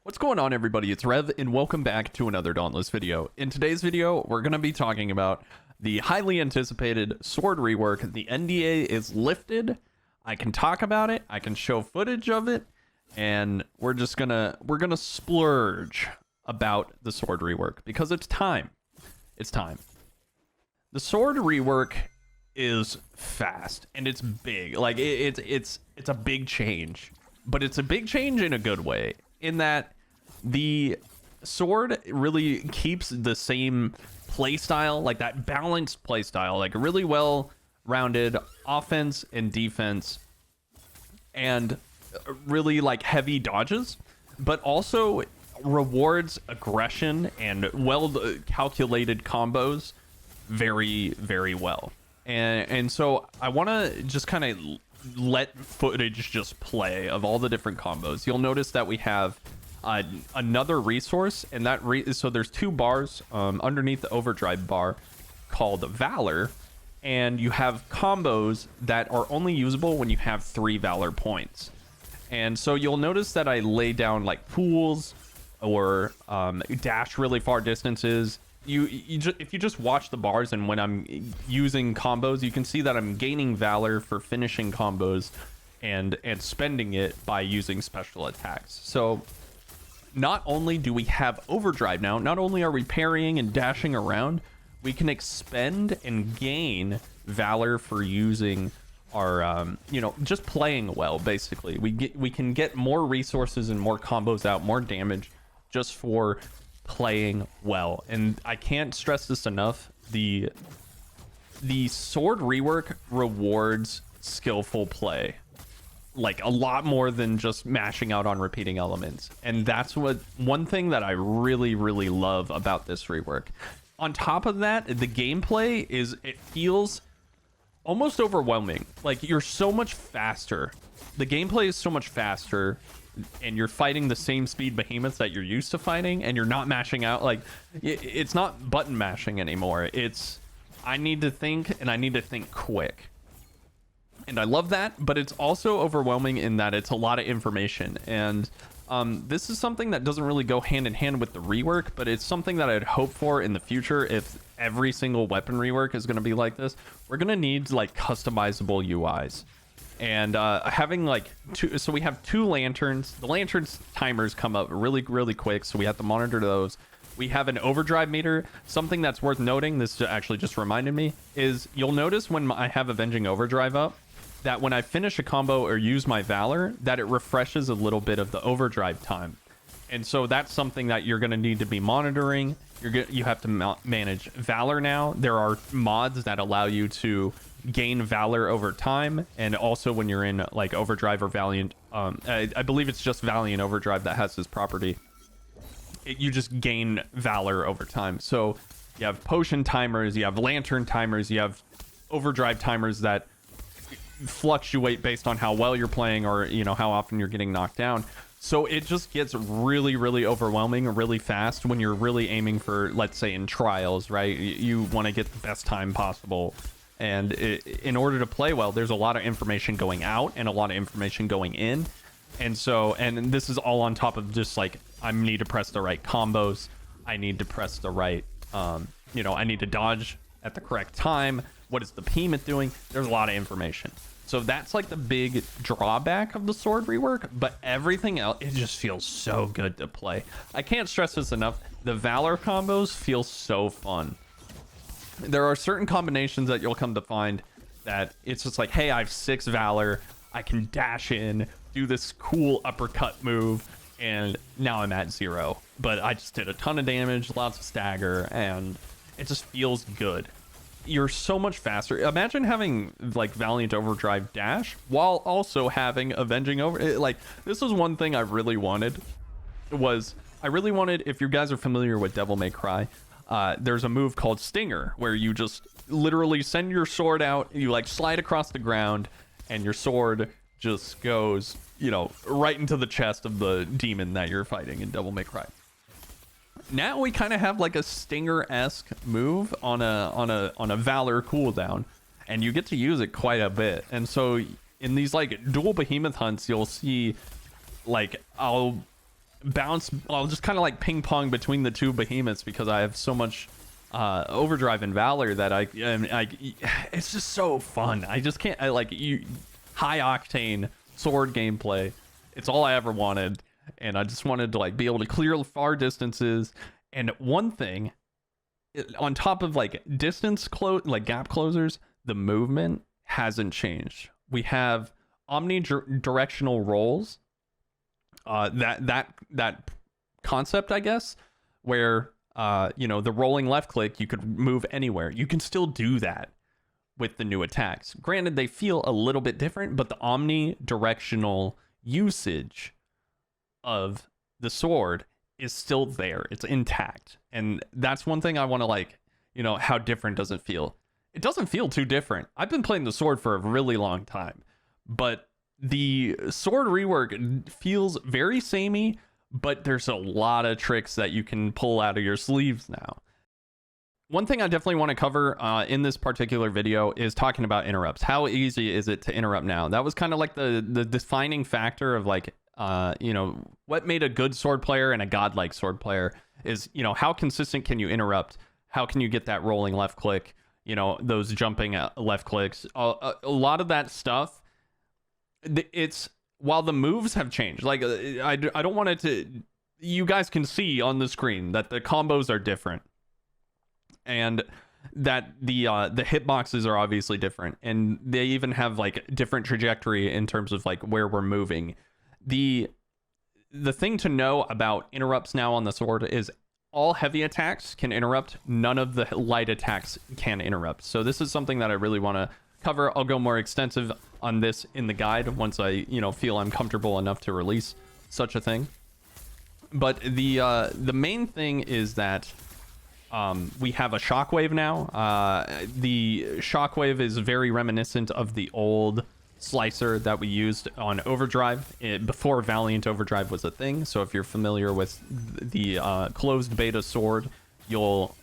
What's going on, everybody? It's Rev, and welcome back to another Dauntless video. In today's video, we're going to be talking about the highly anticipated sword rework. The NDA is lifted. I can talk about it. I can show footage of it, and we're gonna splurge about the sword rework because it's time. It's time. The sword rework is fast and it's big. Like it's a big change, but it's a big change in a good way, in that the sword really keeps the same play style, like that balanced play style, like really well rounded offense and defense, and really like heavy dodges, but also rewards aggression and well calculated combos very, very well. And so I want to just kind of let footage just play of all the different combos. You'll notice that we have another resource, and that so there's two bars underneath the overdrive bar called Valor, and you have combos that are only usable when you have 3 Valor points. And so you'll notice that I lay down like pools or dash really far distances. If you just watch the bars, and when I'm using combos, you can see that I'm gaining Valor for finishing combos and spending it by using special attacks. So not only do we have overdrive now, not only are we parrying and dashing around, we can expend and gain Valor for using our just playing well. Basically, we can get more resources and more combos out, more damage, just for playing well. And I can't stress this enough, the sword rework rewards skillful play like a lot more than just mashing out on repeating elements. And that's one thing that I really, really love about this rework. On top of that, the gameplay it feels almost overwhelming. Like, you're so much faster. The gameplay is so much faster, and you're fighting the same speed behemoths that you're used to fighting, and you're not mashing out. Like, it's not button mashing anymore. It's, I need to think, and I need to think quick. And I love that, but it's also overwhelming in that it's a lot of information. And this is something that doesn't really go hand in hand with the rework, but it's something that I'd hope for in the future. If every single weapon rework is going to be like this, we're going to need like customizable UIs. And having like so we have 2 lanterns. The lanterns timers come up really, really quick, so we have to monitor those. We have an overdrive meter. Something that's worth noting, this actually just reminded me, is you'll notice when I have Avenging Overdrive up, that when I finish a combo or use my Valor, that it refreshes a little bit of the overdrive time. And so that's something that you're going to need to be monitoring. You have to manage Valor now. There are mods that allow you to gain Valor over time, and also when you're in like Overdrive or Valiant, I believe it's just Valiant Overdrive that has this property. You just gain Valor over time. So you have potion timers, you have lantern timers, you have overdrive timers that fluctuate based on how well you're playing, or how often you're getting knocked down. So it just gets really, really overwhelming really fast when you're really aiming for, let's say in trials, right? You want to get the best time possible, and in order to play well, there's a lot of information going out and a lot of information going in. And so, and this is all on top of just like, I need to press the right combos, I need to press the right I need to dodge at the correct time. What is the behemoth doing? There's a lot of information. So that's like the big drawback of the sword rework, but everything else, it just feels so good to play. I can't stress this enough. The Valor combos feel so fun. There are certain combinations that you'll come to find that it's just like, hey, I have 6 Valor, I can dash in, do this cool uppercut move, and now I'm at 0. But I just did a ton of damage, lots of stagger, and it just feels good. You're so much faster. Imagine having like Valiant Overdrive dash while also having Avenging like, this was one thing I really wanted. If you guys are familiar with Devil May Cry, there's a move called Stinger where you just literally send your sword out, you like slide across the ground, and your sword just goes right into the chest of the demon that you're fighting in Devil May Cry. Now we kind of have like a Stinger-esque move on a Valor cooldown, and you get to use it quite a bit. And so in these like dual behemoth hunts, you'll see like I'll just kind of like ping pong between the two behemoths because I have so much overdrive and valor that it's just so fun. I just can't. High octane sword gameplay. It's all I ever wanted, and I just wanted to like be able to clear far distances. And one thing, on top of like gap closers, the movement hasn't changed. We have omnidirectional rolls. That concept, I guess, where the rolling left click, you could move anywhere. You can still do that with the new attacks. Granted, they feel a little bit different, but the omnidirectional usage of the sword is still there. It's intact. And that's one thing I want to how different does it feel? It doesn't feel too different. I've been playing the sword for a really long time, but the sword rework feels very samey, but there's a lot of tricks that you can pull out of your sleeves now. One thing I definitely want to cover in this particular video is talking about interrupts. How easy is it to interrupt now? That was kind of like the defining factor of what made a good sword player and a godlike sword player is, how consistent can you interrupt? How can you get that rolling left click? Those jumping left clicks, a lot of that stuff. It's while the moves have changed, like I don't want it to, you guys can see on the screen that the combos are different and that the hitboxes are obviously different, and they even have like different trajectory in terms of like where we're moving. The thing to know about interrupts now on the sword is all heavy attacks can interrupt, none of the light attacks can interrupt. So this is something that I really want to cover. I'll go more extensive on this in the guide once I feel I'm comfortable enough to release such a thing. But the main thing is that we have a shockwave now. The shockwave is very reminiscent of the old slicer that we used on overdrive before Valiant overdrive was a thing. So if you're familiar with the closed beta sword, you'll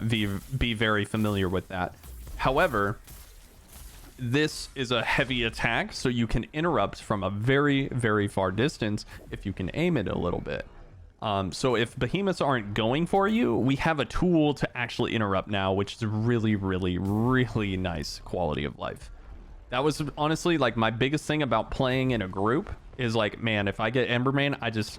be very familiar with that. However, this is a heavy attack, so you can interrupt from a very, very far distance if you can aim it a little bit. So if behemoths aren't going for you, we have a tool to actually interrupt now, which is really, really, really nice quality of life. That was honestly like my biggest thing about playing in a group is like, man, if I get Embermane,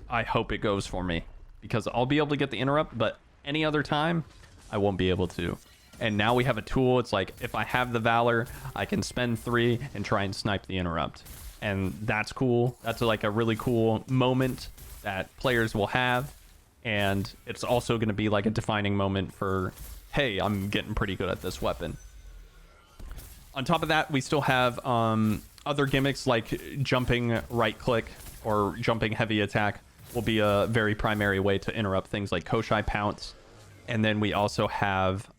I hope it goes for me, because I'll be able to get the interrupt, but any other time I won't be able to. And now we have a tool. It's like, if I have the Valor, I can spend 3 and try and snipe the interrupt. And that's cool. That's like a really cool moment that players will have. And it's also going to be like a defining moment for, hey, I'm getting pretty good at this weapon. On top of that, we still have other gimmicks like jumping right click or jumping heavy attack will be a very primary way to interrupt things like Koshai Pounce. And then we also have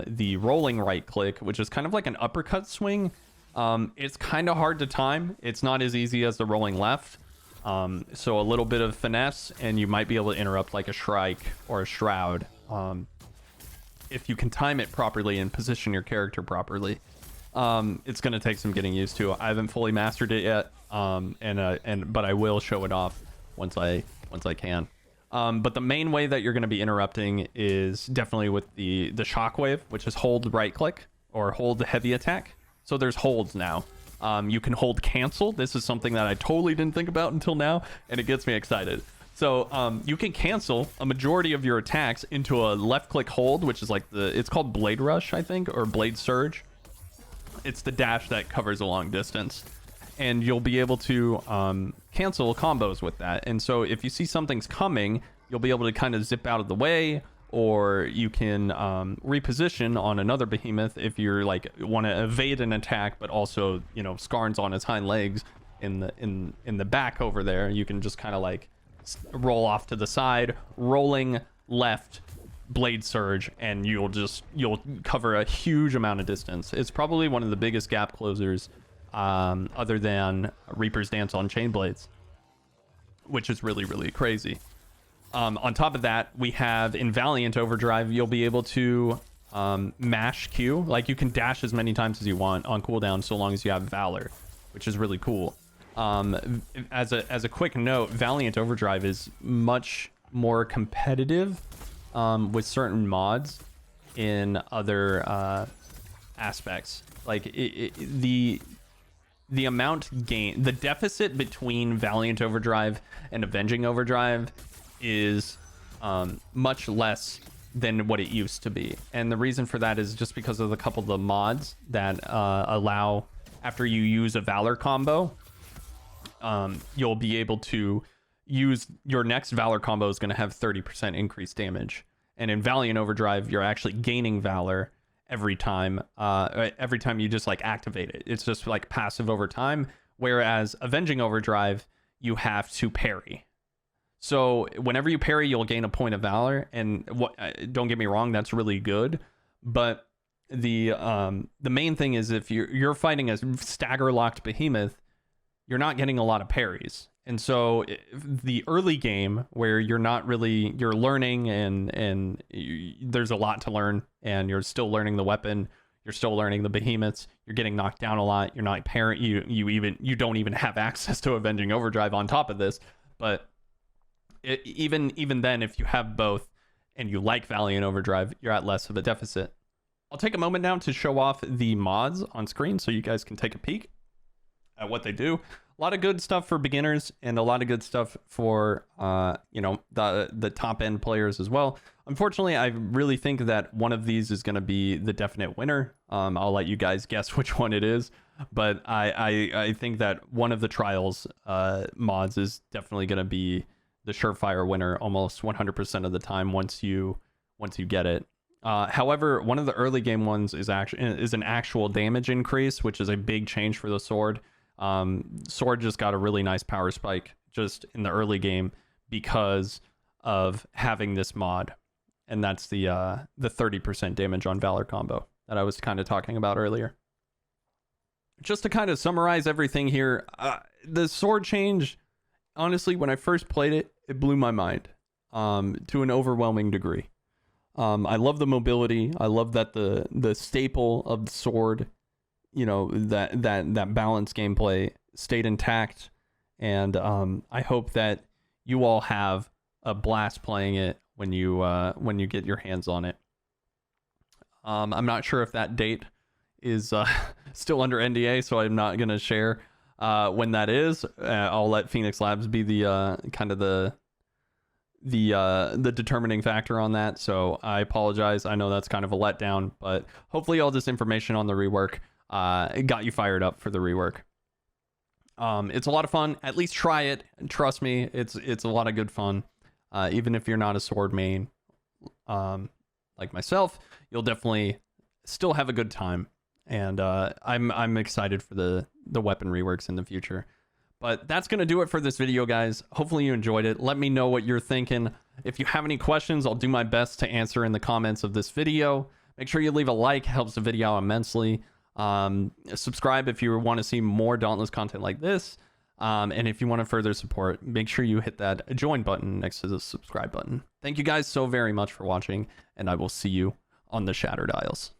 the rolling right click, which is kind of like an uppercut swing. It's kind of hard to time. It's not as easy as the rolling left. So a little bit of finesse and you might be able to interrupt like a Shrike or a Shroud if you can time it properly and position your character properly. It's going to take some getting used to. I haven't fully mastered it yet, but I will show it off once I can. But the main way that you're going to be interrupting is definitely with the shockwave, which is hold right click or hold heavy attack. So there's holds now. You can hold cancel. This is something that I totally didn't think about until now, and it gets me excited. So you can cancel a majority of your attacks into a left click hold, which is like it's called Blade Rush, I think, or Blade Surge. It's the dash that covers a long distance, and you'll be able to cancel combos with that. And so if you see something's coming, you'll be able to kind of zip out of the way, or you can reposition on another behemoth if you're like want to evade an attack, but also Skarn's on his hind legs in the back over there. You can just kind of like roll off to the side, rolling left Blade Surge, and you'll cover a huge amount of distance. It's probably one of the biggest gap closers other than Reaper's Dance on Chain Blades, which is really, really crazy. On top of that, we have in Valiant Overdrive, you'll be able to mash Q. Like you can dash as many times as you want on cooldown so long as you have Valor. which is really cool. As a quick note, Valiant Overdrive is much more competitive with certain mods in other aspects. Like the amount gain, the deficit between Valiant Overdrive and Avenging Overdrive is much less than what it used to be, and the reason for that is just because of a couple of the mods that allow, after you use a Valor combo, you'll be able to use your next Valor combo is going to have 30% increased damage, and in Valiant Overdrive you're actually gaining Valor every time you just like activate it. It's just like passive over time, whereas Avenging Overdrive you have to parry. So whenever you parry, you'll gain a point of Valor, and don't get me wrong, that's really good. But the main thing is, if you're fighting a stagger locked behemoth, you're not getting a lot of parries. And so the early game where you're learning and there's a lot to learn, and you're still learning the weapon, you're still learning the behemoths, you're getting knocked down a lot, you're not parry, you don't even have access to Avenging Overdrive on top of this. But even then, if you have both and you like Valiant Overdrive, you're at less of a deficit. I'll take a moment now to show off the mods on screen so you guys can take a peek at what they do. A lot of good stuff for beginners and a lot of good stuff for the top end players as well. Unfortunately, I really think that one of these is going to be the definite winner. I'll let you guys guess which one it is, but I think that one of the trials mods is definitely going to be the surefire winner almost 100% of the time once you get it. However, one of the early game ones is an actual damage increase, which is a big change for the sword. Sword just got a really nice power spike just in the early game because of having this mod, and that's the 30% damage on Valor combo that I was kind of talking about earlier. Just to kind of summarize everything here, the sword change, honestly, when I first played it, it blew my mind to an overwhelming degree. I love the mobility. I love that the staple of the sword, that balanced gameplay stayed intact, and I hope that you all have a blast playing it when you get your hands on it. I'm not sure if that date is still under NDA, so I'm not gonna share when that is. I'll let Phoenix Labs be the kind of the determining factor on that, so I apologize. I know that's kind of a letdown, but hopefully all this information on the rework got you fired up for the rework. It's a lot of fun. At least try it. Trust me, it's a lot of good fun. Even if you're not a sword main like myself, you'll definitely still have a good time. And I'm excited for the weapon reworks in the future. But that's going to do it for this video, guys. Hopefully you enjoyed it. Let me know what you're thinking. If you have any questions, I'll do my best to answer in the comments of this video. Make sure you leave a like. It helps the video out immensely. Subscribe if you want to see more Dauntless content like this. And if you want to further support, make sure you hit that join button next to the subscribe button. Thank you guys so very much for watching, and I will see you on the Shattered Isles.